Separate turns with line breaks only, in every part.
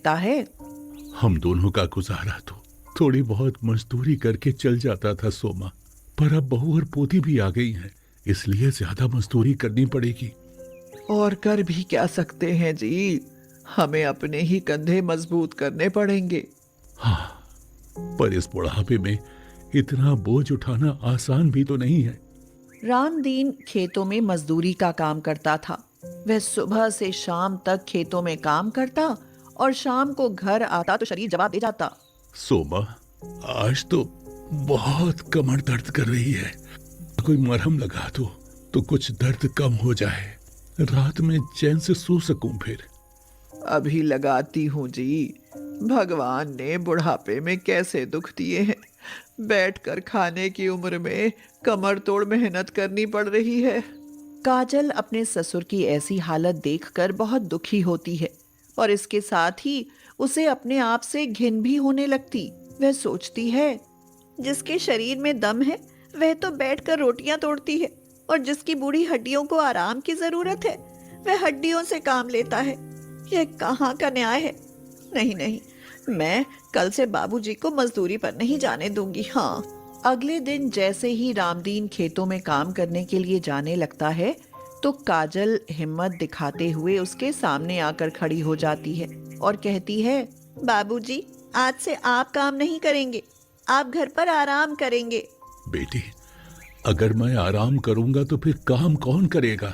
कहता है,
हम दोनों का गुजारा तो थोड़ी बहुत मजदूरी करके चल जाता था सोमा, पर अब बहू और पोती भी आ गई हैं, इसलिए ज्यादा मजदूरी करनी पड़ेगी।
और कर भी क्या सकते हैं जी, हमें अपने ही कंधे मजबूत करने पड़ेंगे।
हाँ, पर इस बुढ़ापे में इतना बोझ उठाना आसान भी तो नहीं है।
रामदीन खेतों में मजदूरी का काम करता था। वह सुबह से शाम तक खेतों में काम करता और शाम को घर आता तो शरीर जवाब दे जाता।
सोमा, आज तो बहुत कमर दर्द कर रही है, कोई मरहम लगा दो तो कुछ दर्द कम हो जाए, रात में चैन से सो सकूं फिर।
अभी लगाती हूँ जी, भगवान ने बुढ़ापे में कैसे दुख दिए हैं। बैठकर खाने की उम्र में कमर तोड़ मेहनत करनी पड़ रही है। काजल अपने ससुर की ऐसी हालत देखकर बहुत दुखी होती है और इसके साथ ही उसे अपने आप से घिन भी होने लगती। वह सोचती है, जिसके शरीर में दम है वह तो बैठकर रोटियां तोड़ती है और जिसकी बूढ़ी हड्डियों को आराम की जरूरत है वह हड्डियों से काम लेता है। यह कहाँ का न्याय है। नहीं नहीं, मैं कल से बाबूजी को मजदूरी पर नहीं जाने दूंगी। हाँ। अगले दिन जैसे ही रामदीन खेतों में काम करने के लिए जाने लगता है तो काजल हिम्मत दिखाते हुए उसके सामने आकर खड़ी हो जाती है और कहती है, बाबूजी, आज से आप काम नहीं करेंगे, आप घर पर आराम करेंगे।
बेटी, अगर मैं आराम करूंगा तो फिर काम कौन करेगा?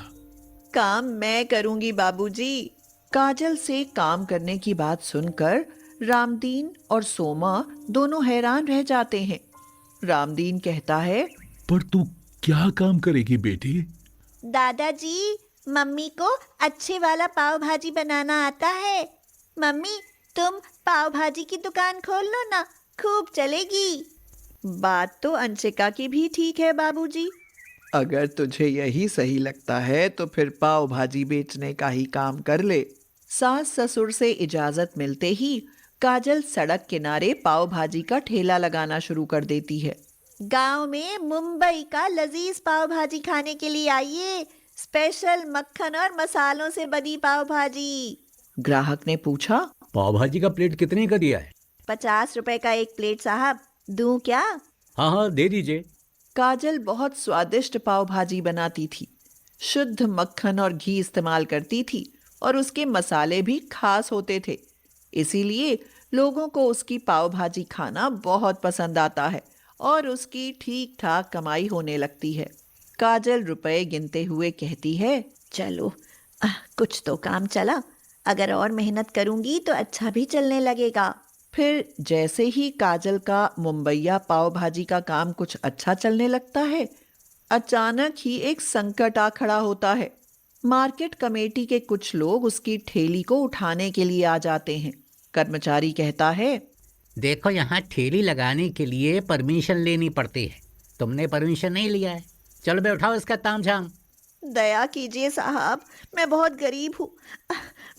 काम मैं करूंगी बाबूजी। काजल से काम करने की बात सुनकर रामदीन और सोमा दोनों हैरान रह जाते हैं। रामदीन कहता है,
पर तू क्या काम करेगी बेटी?
दादाजी, मम्मी को अच्छे वाला पाव भाजी बनाना आता है। मम्मी, तुम पाव भाजी की दुकान खोल लो ना, खूब चलेगी।
बात तो अंशिका की भी ठीक है बाबूजी। अगर तुझे यही सही लगता है तो फिर पाव भाजी बेचने का ही काम कर ले। सास ससुर से इजाजत मिलते ही काजल सड़क किनारे पाव भाजी का ठेला लगाना शुरू कर देती है।
गांव में मुंबई का लजीज पाव भाजी खाने के लिए आइए, स्पेशल मक्खन और मसालों से बनी पाव भाजी।
ग्राहक ने पूछा,
पाव भाजी का प्लेट कितने का दिया है?
50 रुपए का एक प्लेट साहब, दूं क्या?
हाँ हाँ, दे दीजिए।
काजल बहुत स्वादिष्ट पाव भाजी बनाती थी, शुद्ध मक्खन और घी इस्तेमाल करती थी और उसके मसाले भी खास होते थे। इसीलिए लोगों को उसकी पाव भाजी खाना बहुत पसंद आता है और उसकी ठीक ठाक कमाई होने लगती है। काजल रुपए गिनते हुए कहती है,
चलो, कुछ तो काम चला, अगर और मेहनत करूंगी तो अच्छा भी चलने लगेगा।
फिर जैसे ही काजल का मुंबईया पाव भाजी का काम कुछ अच्छा चलने लगता है, अचानक ही एक संकट आ खड़ा होता है। मार्केट कमेटी के कुछ लोग उसकी ठेली को उठाने के लिए आ जाते हैं। कर्मचारी कहता है,
देखो, यहाँ ठेली लगाने के लिए परमिशन लेनी पड़ती है, तुमने परमिशन नहीं लिया है, चलो बे उठाओ इसका तामझाम।
दया कीजिए साहब, मैं बहुत गरीब हूँ,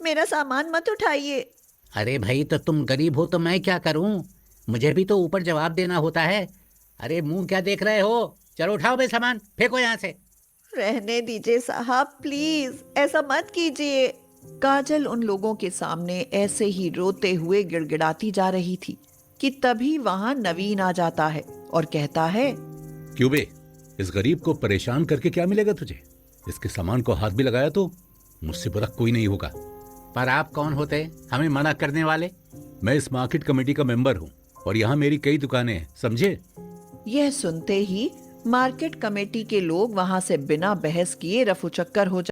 मेरा सामान मत उठाइए।
अरे भाई, तो तुम गरीब हो तो मैं क्या करूँ, मुझे भी तो ऊपर जवाब देना होता है। अरे मुंह क्या देख रहे हो, चलो उठाओ बे सामान, फेंको यहाँ से।
रहने दीजिए साहब, प्लीज ऐसा मत कीजिए।
काजल उन लोगों के सामने ऐसे ही रोते हुए गिड़गिड़ाती जा रही थी कि तभी वहां नवीन आ जाता है और कहता है,
क्यों बे, इस गरीब को परेशान करके क्या मिलेगा तुझे? इसके सामान को हाथ भी लगाया तो मुझसे बुरा कोई नहीं होगा।
पर आप कौन होते हमें मना करने वाले?
मैं इस मार्केट कमेटी का मेंबर हूँ और यहाँ मेरी कई दुकानें हैं, समझे?
यह सुनते ही मार्केट कमेटी के लोग वहां से बिना बहस किए रफू चक्कर हो